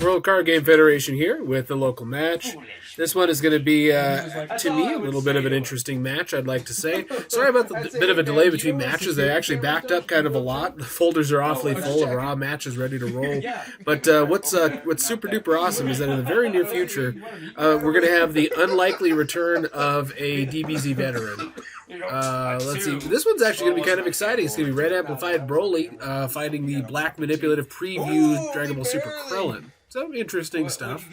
World Card Game Federation here with the local match. This one is going to be, to me, a little bit of an interesting match, I'd like to say. Sorry about the bit of a delay between matches. They actually backed up kind of a lot. The folders are awfully full of raw matches ready to roll. But what's super duper awesome is that in the very near future, we're going to have the unlikely return of a DBZ veteran. Let's see. This one's actually going to be kind of exciting. It's going to be Red Amplified Broly fighting the Black Manipulative Preview Dragon Ball Super Krillin. So interesting stuff.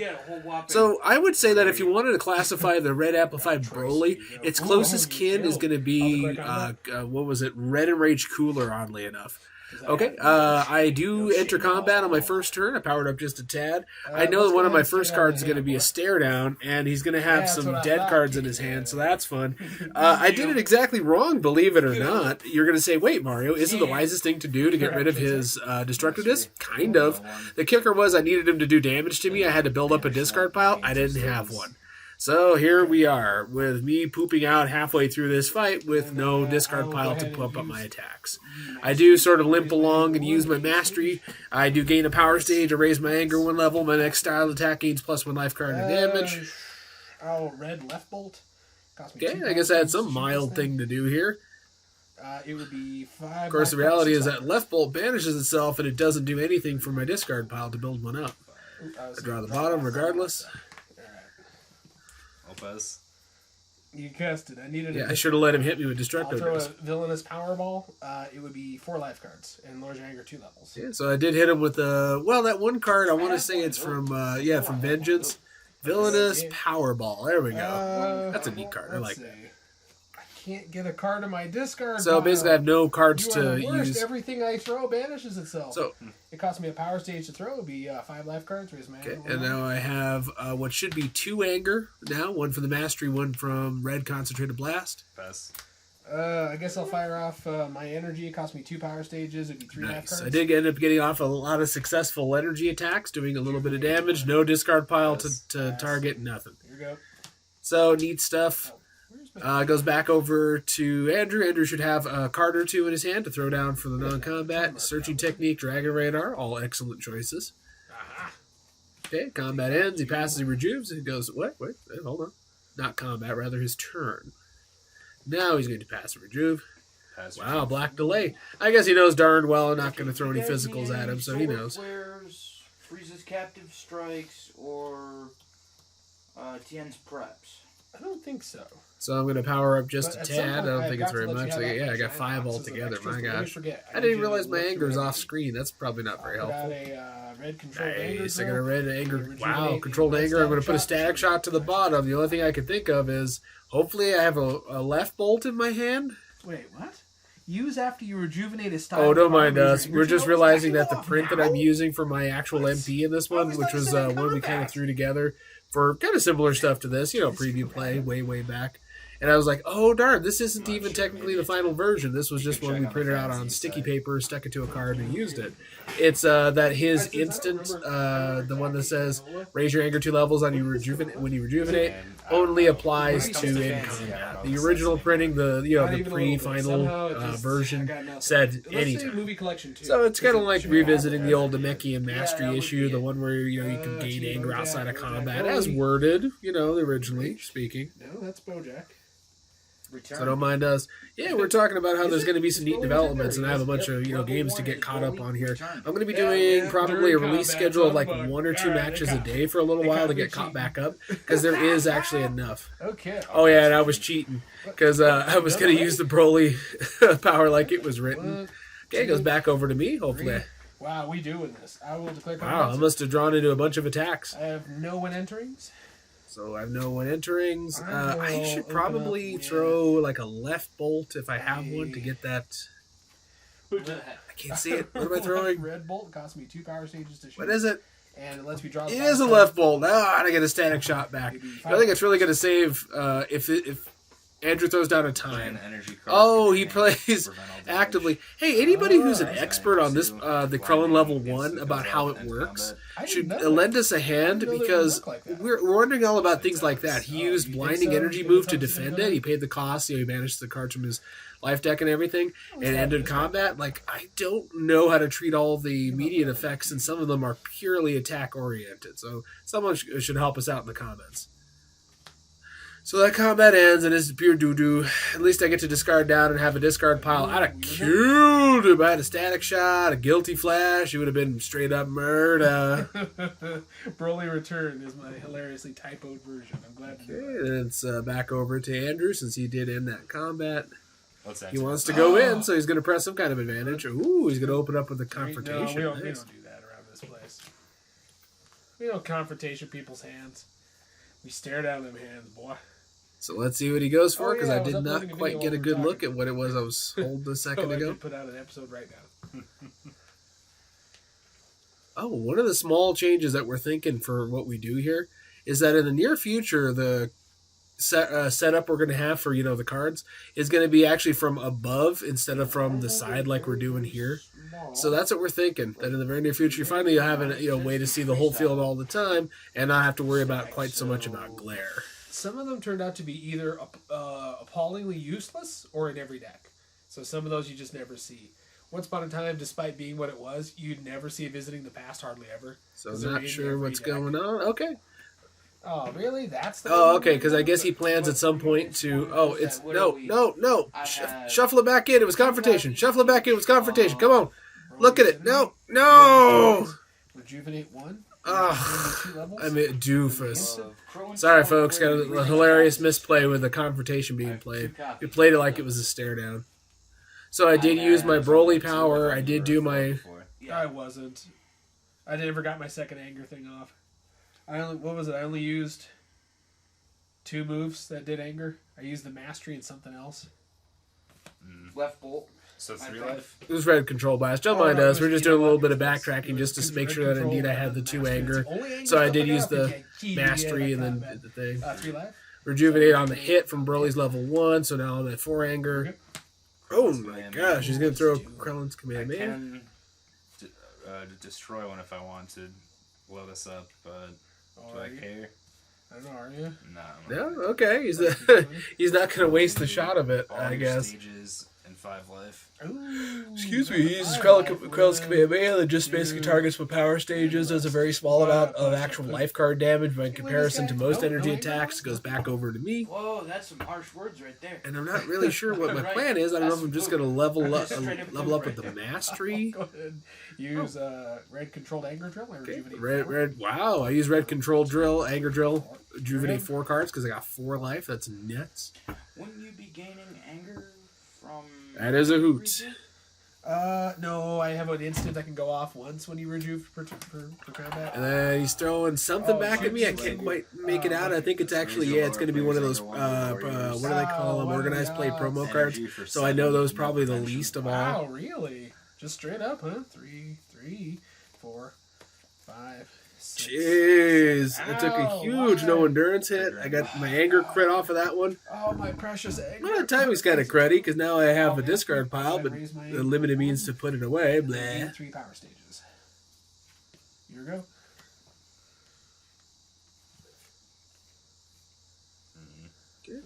So I would say that if you wanted to classify the Red Amplified Broly, its closest kin is going to be, Red Enraged Cooler, oddly enough. Okay, I do enter combat on my first turn. I powered up just a tad. I know that one of my first cards is going to be a stare down, and he's going to have some dead cards in his hand, so that's fun. I did it exactly wrong, believe it or not. You're going to say, wait, Mario, isn't the wisest thing to do to get rid of his Destructo Disc? Kind of. The kicker was I needed him to do damage to me. I had to build up a discard pile. I didn't have one. So here we are, with me pooping out halfway through this fight with no discard pile to pump up my attacks. I do sort of limp along and use my mastery. I do gain a power stage, I raise my anger 1 level, my next style attack gains +1 life card and damage. Red left bolt. Okay, I guess I had some mild thing to do here. It would be 5. Of course, the reality is that left bolt banishes itself and it doesn't do anything for my discard pile to build one up. I draw the bottom regardless. Lopez. You cast it. I needed. Yeah, I should have let him hit me with Destructo. I'll throw a villainous Powerball. It would be 4 life cards and lowers your anger 2 levels. Yeah, so I did hit him with that one card. I want to say it's from Vengeance. Villainous Powerball. There we go. That's a neat card. I like that. I can't get a card in my discard. So basically, I have no cards to use. Everything I throw banishes itself. So it costs me a power stage to throw. It would be 5 life cards. Raise my anger. Okay, and now I have what should be 2 anger now. 1 from the mastery, 1 from Red Concentrated Blast. Pass. I guess I'll fire off my energy. It cost me 2 power stages. It'd be 3 life cards. I did end up getting off a lot of successful energy attacks, doing a little bit of damage. No discard pile to target. Nothing. Here we go. So neat stuff. Goes back over to Andrew. Andrew should have a card or 2 in his hand to throw down for the non-combat. Searching Technique, Dragon Radar, all excellent choices. Okay, combat ends. He passes, he rejuves. He goes, wait, hold on. Not combat, rather his turn. Now he's going to pass and rejuve. Wow, black delay. I guess he knows darn well I'm not going to throw any physicals at him, so he knows. Freezes Captive Strikes, or Tien's Preps. I don't think so. So I'm going to power up just a tad. I don't think it's very much. I got 5 altogether. My gosh. I didn't even realize my anger is off screen. That's probably not very helpful. Nice. I got a red anger. Wow, controlled anger. I'm going to put a static shot to the bottom. The only thing I can think of is hopefully I have a left bolt in my hand. Wait, what? Use after you rejuvenate a style. Oh, don't mind us. We're just realizing that the print that I'm using for my actual MP in this one, which was one we kind of threw together for kind of similar stuff to this, preview play way back. And I was like, oh, darn, this isn't even technically the final version. This was just one we printed out on sticky paper, stuck it to a card, and used it. It's that his instant, the one that says, raise your anger 2 levels when you rejuvenate, only applies to in combat. The original printing, the pre-final version, said anytime. So it's kind of like revisiting the old Namekian Mastery issue, the one where you can gain anger outside of combat, as worded, originally speaking. No, that's Bojack. So don't mind us. Yeah, we're talking about how there's going to be some neat developments, and I have a bunch of games to get caught up on here. I'm going to be doing probably a release schedule of like 1 or 2 matches a day for a little while to get caught back up, because there is actually enough. Okay. Oh yeah, and I was cheating because I was going to use the Broly power like it was written. Okay, it goes back over to me. Hopefully. Wow, we doing this. I will declare. Wow, I must have drawn into a bunch of attacks. I have no one enterings. So I have no 1 enterings. I should probably throw like a left bolt if I have one to get that. I can't see it. What am I throwing? Red bolt costs me 2 power stages to shoot. What is it? And it lets me draw. It is a left bolt. I get a static shot back. I think it's really going to save if Andrew throws down a time. Oh, he plays actively. Hey, anybody who's an expert on this, the Krillin level 1, about how it works, should lend us a hand, because we're wondering all about things like that. He used Blinding Energy move to defend it. He paid the cost. He banished the cards from his life deck and everything, and ended combat. Like, I don't know how to treat all the immediate effects, and some of them are purely attack oriented. So someone should help us out in the comments. So that combat ends, and it's pure doo-doo. At least I get to discard down and have a discard pile. I'd have killed him. I had a static shot, a guilty flash. It would have been straight up murder. Broly Return is my hilariously typoed version. I'm glad to do it. Okay, and it's back over to Andrew, since he did end that combat. He wants to Oh. go in, so he's going to press some kind of advantage. Ooh, he's going to open up with a confrontation. No, we don't Nice. do that around this place. We don't confrontation people's hands. We stare down them hands, boy. So let's see what he goes for, because yeah, I I was did not uploading a quite video get a while good we were look at what it was I was holding a second I ago. could put out an episode right now. Oh, one of the small changes that we're thinking for what we do here is that in the near future, the setup we're going to have for, the cards is going to be actually from above instead of from the side like we're doing here. So that's what we're thinking, that in the very near future, finally you'll have a way to see the whole field all the time and not have to worry about quite so much about glare. Some of them turned out to be either appallingly useless or in every deck. So some of those you just never see. Once upon a time, despite being what it was, you'd never see it visiting the past, hardly ever. So not sure what's going on. Okay. Oh, really? That's the Oh, okay, because I guess he plans at some point to... Oh, it's... No. Shuffle it back in. It was confrontation. Shuffle it back in. It was confrontation. Come on. Look at it. No. Rejuvenate 1? I'm a doofus. Sorry, folks. Got a hilarious misplay with the confrontation being played. We played it like it was a stare down. So I did use my Broly power. I did do my... I wasn't. I never got my second anger thing off. I only used 2 moves that did anger. I used the mastery and something else. Left bolt. So 3 life? It was red control blast. Don't mind us. We're just doing a little bit of backtracking just to make sure that indeed I had the 2 anger. So I did use the mastery and then did the thing. 3 life. Rejuvenate on the hit from Broly's level 1, so now I'm at 4 anger. Oh my gosh, he's going to throw Krillin's Command I Man. can destroy one if I want to blow this up, but do I care? I don't know, are you? No. No, okay. He's not going to waste the shot of it, All I your guess. stages and 5 life. Ooh, Excuse me, he uses Krillin's Command Man that just basically targets with power stages, does a very small amount of actual life card damage, but in comparison to most energy attacks, it goes back over to me. Whoa, that's some harsh words right there. And I'm not really sure what my plan is. I don't know if I'm just going to level up with the mastery. Go ahead. Use red controlled anger drill or Okay, rejuvenate. red. Wow, I use red control drill, anger drill, rejuvenate 4 cards because I got 4 life. That's nuts. Wouldn't you be gaining anger from... That is a hoot. No, I have an instant that can go off once when you rejuve for combat. And then he's throwing something back at me. I can't quite make it out. I think it's actually, it's going to be one of those, what do they call them? Organized play promo cards. So I know those probably the least of all. Wow, really? Just straight up, huh? 3, 4, 5, 6. Jeez. I took a Ow, huge why? no endurance hit. I got my anger crit off of that one. Oh, my precious anger. Well, timing's kind of cruddy because now I have a discard pile, but the limited means to put it away. Blah. 3 power stages. Here we go. Okay.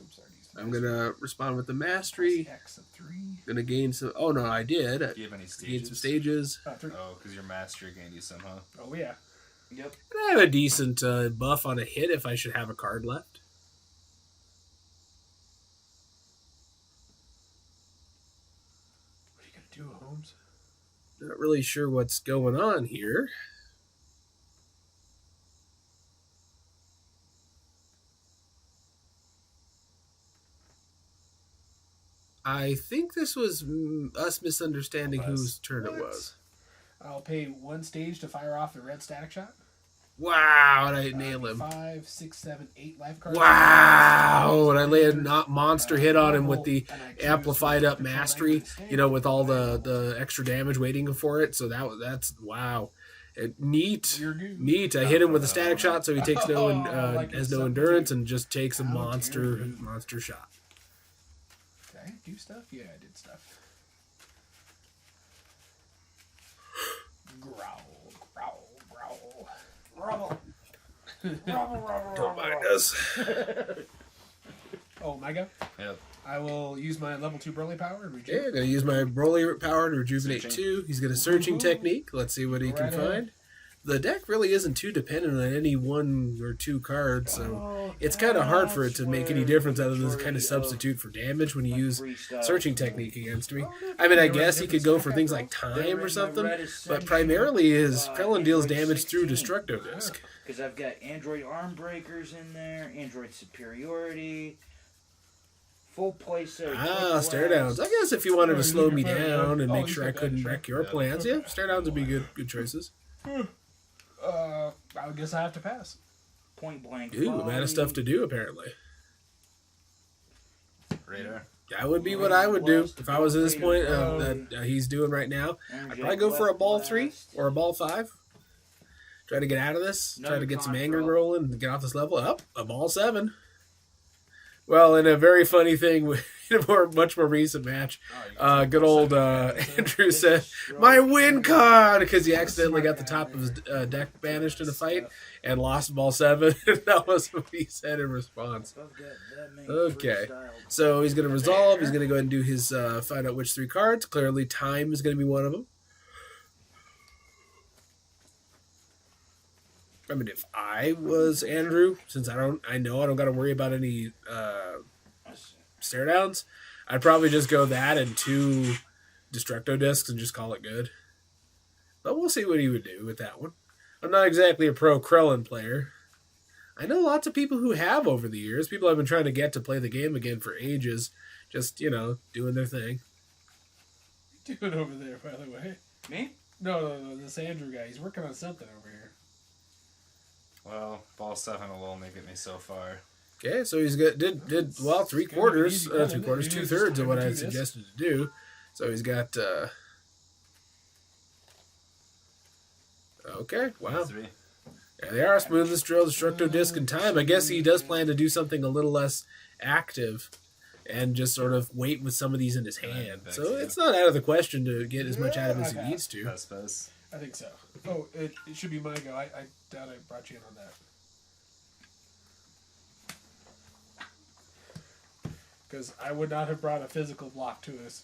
I'm going to respond with the mastery. X of 3. Going to gain some... Oh, no, I did. Do you have any Gained stages? some stages. 3. Oh, because your master gained you somehow. Oh, yeah. Yep. And I have a decent buff on a hit if I should have a card left. What are you going to do, Holmes? Not really sure what's going on here. I think this was us misunderstanding whose turn it was. I'll pay 1 stage to fire off the red static shot. Wow, and I nail him. 5, 6, 7, 8 life cards. Wow, and I lay a monster hit on him with the amplified up mastery, with all the extra damage waiting for it. So that's wow. Neat. I hit him with a static shot, so he takes has no endurance and just takes a monster shot. Did I do stuff? Yeah, I did stuff. Growl. Don't mind us. Oh, my go? Yep. I will use my level 2 Burly Power and Okay, I'm rejuvenate. going to use my Broly power to rejuvenate Searching. 2. He's got a searching technique. Let's see what he Go can right ahead. find. The deck really isn't too dependent on any 1 or 2 cards, so it's kind of hard for it to make any difference other than kind of substitute for damage when you use searching technique against me. I mean, I guess he could go for things like time or something, but primarily his Krillin deals damage through Destructo Disc. Because I've got Android Arm Breakers in there, Android Superiority, full playset. Ah, stare downs. I guess if you wanted to slow me down and make sure I couldn't wreck your plans, yeah, stare downs would be good choices. I guess I have to pass. Point blank. Ooh, I'm out of stuff to do apparently. Radar. That would be what I would do if I was at this point that he's doing right now. I'd probably go for a ball 3 or a ball 5. Try to get out of this. Try to get some anger rolling and get off this level. Up, a ball 7. Well, in a very funny thing, in a much more recent match, good old Andrew said, "My win con," because he accidentally got the top of his deck banished in a fight and lost ball 7. That was what he said in response. Okay, so he's going to resolve. He's going to go ahead and do his find out which 3 cards. Clearly, time is going to be one of them. I mean, if I was Andrew, since I know I don't got to worry about any stare downs, I'd probably just go that and 2 Destructo Discs and just call it good. But we'll see what he would do with that one. I'm not exactly a pro Krillin player. I know lots of people who have over the years. People have been trying to get to play the game again for ages. Just, doing their thing. Doing over there, by the way. Me? No, this Andrew guy. He's working on something over here. Well, ball 7 will only get me so far. Okay, so he's got did well 3/4, 3/4, 2/3 of what I suggested to do. So he's got okay, wow. 3. Yeah, they are smoothness drill, Destructo Disc, and time. I guess he does plan to do something a little less active and just sort of wait with some of these in his hand. So it's not out of the question to get as much out of it as he needs to. Pass. I think so. Oh, it should be my go. I doubt I brought you in on that. Because I would not have brought a physical block to us.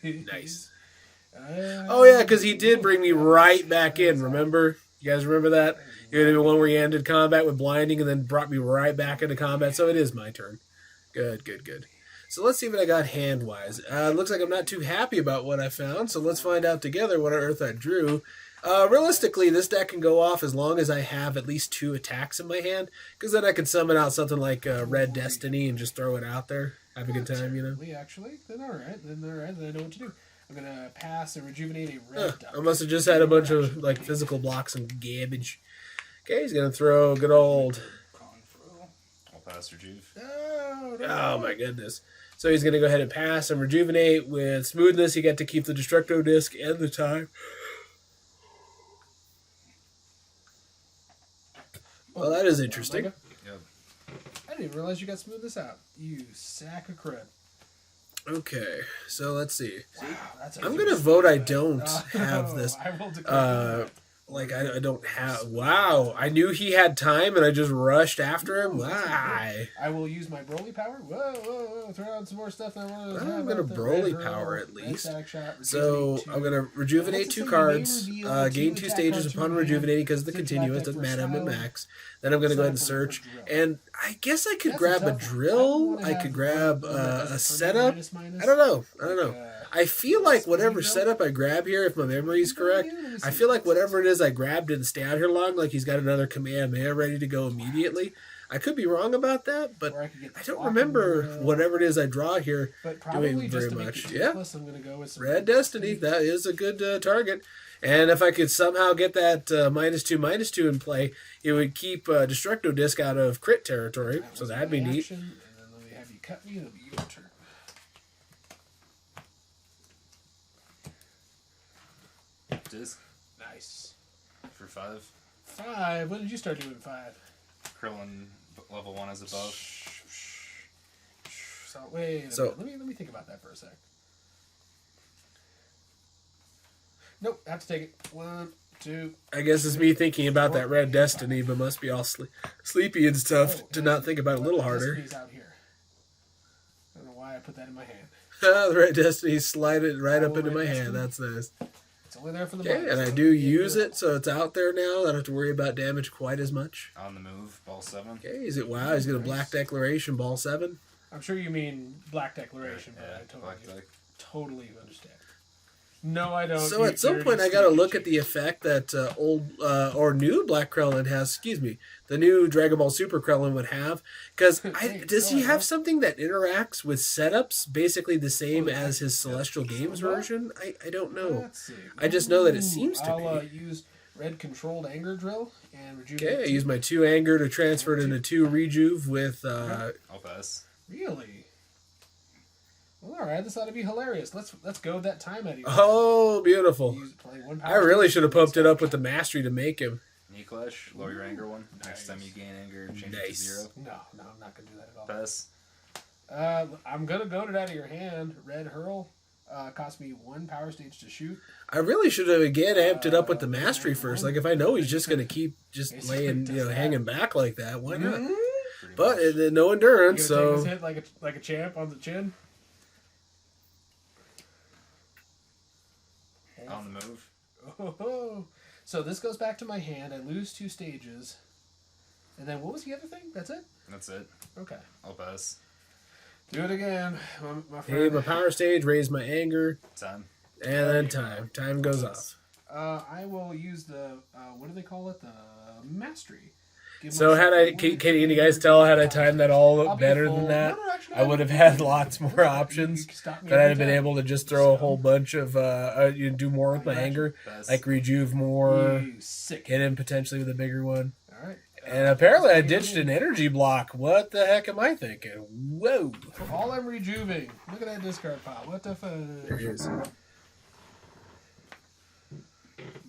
Nice. Oh, yeah, because he did bring me right back in, remember? You guys remember that? You had the one where he ended combat with blinding and then brought me right back into combat, so it is my turn. Good. So let's see what I got hand-wise. Looks like I'm not too happy about what I found, so let's find out together what on earth I drew. Realistically, this deck can go off as long as I have at least 2 attacks in my hand, because then I can summon out something like Red Destiny and just throw it out there. Have a good time, Actually, then all right. Then I know what to do. I'm going to pass and rejuvenate a red duck. I must have just had a bunch of physical blocks and garbage. Okay, he's going to throw good old... I'll pass rejuve. No. Oh, my goodness. So he's going to go ahead and pass and rejuvenate. With smoothness, you get to keep the Destructo Disc and the time. Well, that is interesting. Yep. I didn't even realize you got smoothness out. You sack of crud. Okay, so let's see. Wow, that's I'm going to vote I don't have this. I will declare I don't have... Wow, I knew he had time and I just rushed after him? Why? I will use my Broly power. Whoa. Throw out some more stuff. I'm going to Broly power at least. So I'm going to rejuvenate 2 cards, gain 2 stages upon rejuvenating because of the continuous, doesn't matter, I'm at max. Then I'm going to go ahead and search. And I guess I could grab a drill. I could grab a setup. I don't know. I feel like whatever setup I grab here, if my memory is correct, I feel like whatever it is I grabbed didn't stay out here long, like he's got another Kamehameha ready to go immediately. I could be wrong about that, but I don't remember whatever it is I draw here doing very much. Yeah, Red Destiny, that is a good target. And if I could somehow get that -2/-2 in play, it would keep Destructo Disc out of crit territory, so that'd be neat. And then let me have you cut me, it'll be your turn. Disc Nice. for 5. 5. When did you start doing 5? Krillin level 1 is above. So wait a minute. Let me think about that for a sec. Nope, I have to take it. 1, 2. I guess it's me thinking about that Red Destiny, but must be all sleepy and stuff to not think about it a little harder. Destiny's out here. I put that in my hand. The Red Destiny, slide it right up Oh, into Red my hand. Destiny. That's nice. It's only there for the Okay, money, and I so do you use do it, so it's out there now. I don't have to worry about damage quite as much. On the move, ball 7. Okay, is it wow? He's got a Black Declaration, ball 7. I'm sure you mean Black Declaration, Yeah, but I black deck. totally understand. No, I don't. So at some point, I got to look at the effect that old or new Black Krillin has. Excuse me, the new Dragon Ball Super Krillin would have. Because does he have something that interacts with setups basically the same as his Celestial Games version? I don't know. Let's see. I just know that it seems to I'll be. use red controlled anger drill and rejuvenate. Okay, I use my 2 anger to transfer it into 2 rejuve with. I'll pass. Really? Well, all right. This ought to be hilarious. Let's go that time at you. Oh, beautiful! Play one I power really stage. should have pumped it up with the mastery to make him. Knee clash, lower your anger 1. Next time you gain anger, change it to Nice. 0. No, I'm not gonna do that at all. Pass. I'm gonna goad it out of your hand. Red hurl cost me 1 power stage to shoot. I really should have again amped it up with the mastery first. Like if I know he's just going to keep just laying, hanging back like that, why not? Pretty But much. no You endurance, gonna take so this hit like a champ on the chin. On the move. Oh, so this goes back to my hand. I lose 2 stages, and then what was the other thing? That's it. That's it. Okay, I'll pass. do it again, my hey, friend. my power stage, raise my anger, Time. and then time goes off. I will use the what do they call it? The mastery. Give So myself can you guys tell had I timed that all I'll be better full. than that? No, actually, I would have had lots more options. You can stop me That I'd have anytime. been able to just throw a whole bunch of you do more with my anger, Pass. like rejuve more, You sick. hit him potentially with a bigger one. All right. And apparently I ditched an energy block. What the heck am I thinking? Whoa! For all I'm rejuving. Look at that discard pile. What the fuck? There he is.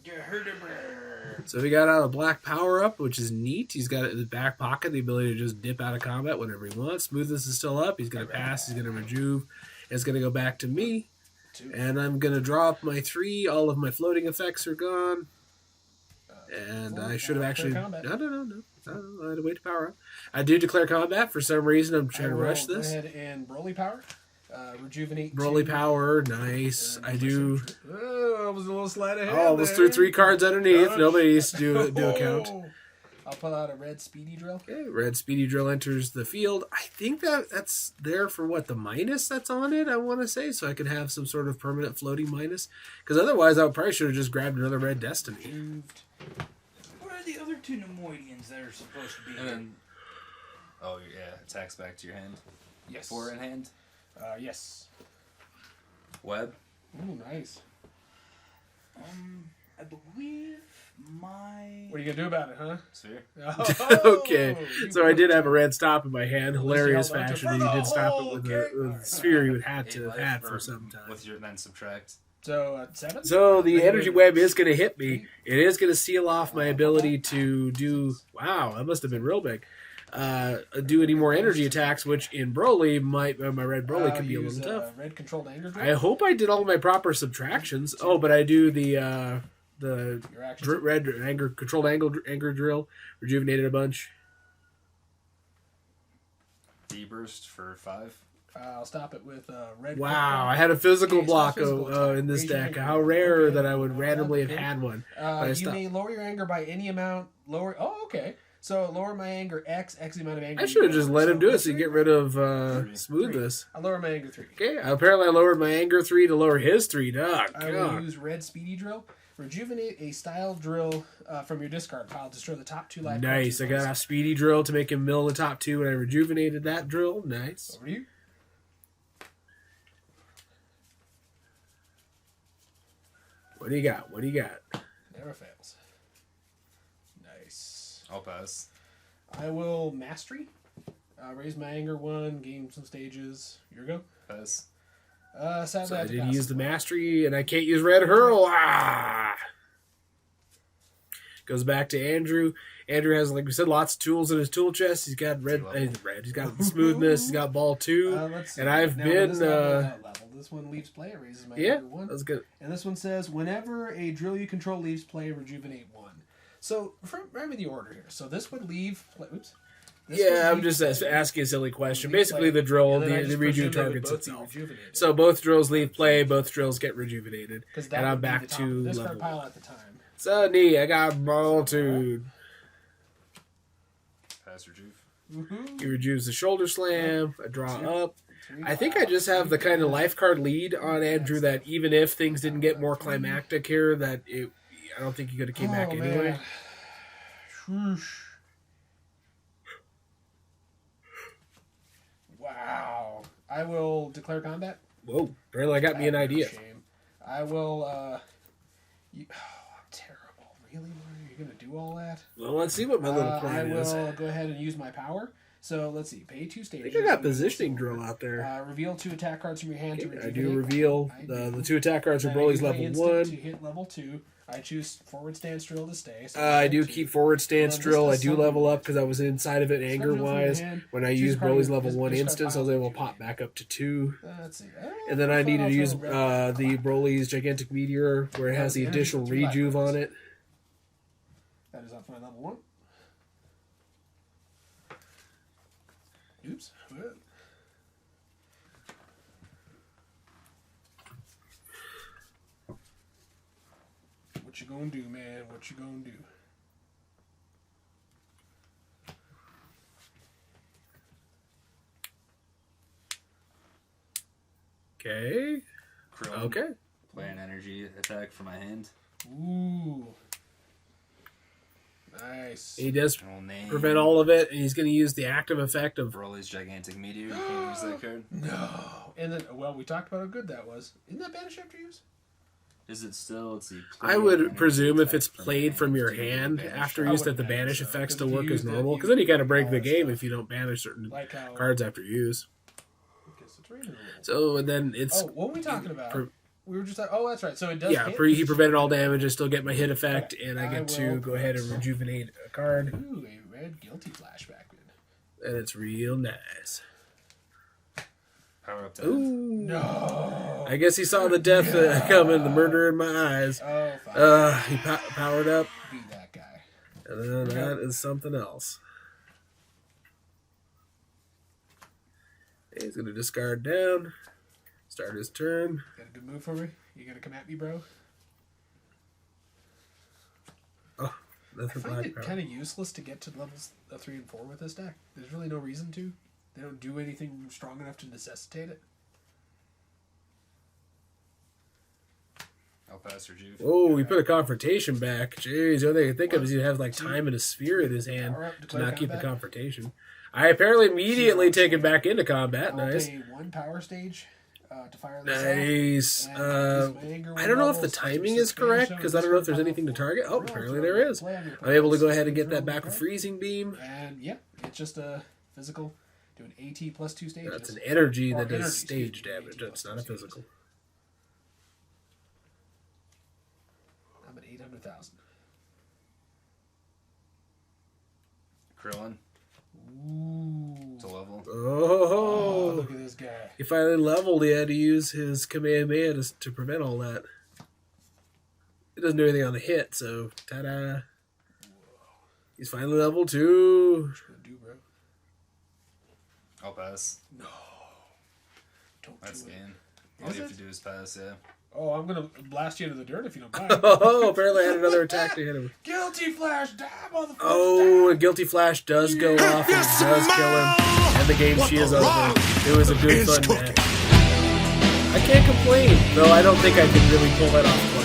You heard a bird. So we got out a black power up, which is neat. He's got it in his back pocket, the ability to just dip out of combat whenever he wants. Smoothness is still up. He's going to pass. He's going to rejuve. It's going to go back to me. 2. And I'm going to drop my 3. All of my floating effects are gone. And I should have actually... No. I had to wait to power up. I do declare combat. For some reason, I'm trying to rush Go this. ahead and Broly power. Rejuvenate. Broly 2. power. Nice. I do... Oh, I was a little slide ahead. Oh, almost threw 3 cards underneath. Nobody needs to do a count. I'll pull out a red speedy drill. Okay, red speedy drill enters the field. I think that's there for what, the minus that's on it, I want to say, so I could have some sort of permanent floating minus. Because otherwise, I probably should have just grabbed another red destiny. Moved. What are the other 2 Nemoidians that are supposed to be And here? then, oh yeah, attacks back to your hand. Yes. 4 in hand. Yes. Web. Ooh, nice. I believe my... What are you gonna do about it, huh? Sphere. Okay, so I did have a red stop in my hand, hilarious held on to fashion. for He the did stop whole it with game. a sphere he would have 8 to have life, had or for some time. With your then subtract. So 7. So the energy web is going to hit me. It is going to seal off my ability to do... Wow, that must have been real big. Do any more energy attacks, which in Broly, my red Broly could be a use, little tough. Red controlled anger drill. I hope I did all my proper subtractions. Oh, but I do the Your actions. red anger controlled anger drill, rejuvenated a bunch. D-burst for 5. I'll stop it with red. Wow, I had a physical Okay, it's not block physical attack. in this Raise your deck. anger. How rare Okay. that I would randomly have Okay. had one. I You stopped. may lower your anger by any amount. Lower. Oh, okay. So lower my anger X the amount of anger. I should have you just lower. let him do it so you 3. get rid of 3. smoothness. I lower my anger 3. Okay, apparently I lowered my anger 3 to lower his 3. Dog, I will God. use red speedy drill. Rejuvenate a style drill from your discard pile. Destroy the top 2 life. Nice. I got a speedy drill to make him mill the top 2, and I rejuvenated that drill. Nice. Over to you. What do you got? What do you got? Never fails. Nice. I'll pass. I will mastery. Raise my anger 1. Gain some stages. Here we go. Pass. Sadly, So I I have to did pass. use the mastery, and I can't use red hurl. Ah! Goes back to Andrew. Andrew has, like we said, lots of tools in his tool chest. He's got red. He's got smoothness. He's got ball 2. Let's see. And I've Now, been, this level. This one leaves play. It raises my Yeah, anger 1. that's good. And this one says, whenever a drill you control leaves play, rejuvenate 1. So, remember the order here. So this would leave play. Oops. Yeah, I'm just asking a silly question. Basically, the drill, the redo targets itself. So both drills leave play, both drills get rejuvenated. And I'm back to level 1. At the time. Sunny, I got multitude. Pass rejuve. He rejuves the shoulder slam, a draw up. I think I just have the kind of life card lead on Andrew that even if things didn't get more climactic here, that I don't think he could have came back anyway. Wow. I will declare combat. Whoa, apparently I got me an idea. Shame. I will, I'm terrible. Really, Mario? You're going to do all that? Well, let's see what my little plan is. I will go ahead and use my power. So, let's see. Pay 2 stages. I think I got positioning drill out there. Reveal 2 attack cards from your hand to Okay, rejuvenate. I do reveal the 2 attack cards are Broly's level 1. To hit level 2. I choose forward stance drill to stay. So I do keep forward stance drill. I do level up because I was inside of it anger-wise. When I used Broly's level 1 instance, I was able to pop back up to 2. Let's see. And then I needed to use the Broly's Gigantic Meteor where it has the additional rejuve on it. That is off my level 1. Oops. What you gonna do, man? What you gonna do? Okay. Krillin. Okay. Play an energy attack for my hand. Ooh. Nice. He does I'll name prevent all of it, and he's going to use the active effect of... Broly's Gigantic Meteor. You can't use that card. No. And then, well, we talked about how good that was. Isn't that banish after use? Is it still? Let's see. I would presume if it's played from your hand after use that the banish effects still work as normal, because then you kind of break the game if you don't banish certain cards after use. So, and then it's... Oh, what were we talking about? We were just like, oh, that's right. So it does. Yeah, he prevented all damage. I still get my hit effect, and I get to go ahead and rejuvenate a card. Ooh, a red guilty flashback. And it's real nice. Power up to Ooh. No. I guess he saw the death coming, the murder in my eyes. Oh, fine. He powered up. Beat that guy. And then that is something else. He's going to discard down. Start his turn. Got a good move for me? You gonna come at me, bro? Oh, that's I a find black it power. kind of useless to get to levels 3 and 4 with this deck. There's really no reason to. They don't do anything strong enough to necessitate it. I'll pass rejuve. Oh, he put a confrontation back. Jeez, the only thing I think of is he'd have like time and a sphere in his hand to not keep the confrontation. I apparently immediately take it back into combat. Nice. A 1 power stage to fire this Nice. I don't know if the timing is correct because I don't know if there's anything to target. Oh, apparently there is. I'm able to go ahead and get that back with Freezing Beam. And yeah, it's just a physical. Do an AT plus 2 stages. That's an energy that does stage damage. That's not a physical. I'm at 800,000. Krillin. Ooh. To level. Oh, Look at this guy. he finally leveled. He had to use his Kamehameha to prevent all that. It doesn't do anything on the hit, so ta-da. He's finally level 2. What you gonna do, bro? I'll pass. No. Don't That's do it. gain. All you have to do is pass, yeah. Oh, I'm gonna blast you into the dirt if you don't mind. Oh, apparently I had another attack to hit him. Guilty flash, dab on the first Oh, a dab. Guilty Flash does go off and it does kill him. And the game she is over. It was a good fun match. I can't complain, though I don't think I could really pull that off.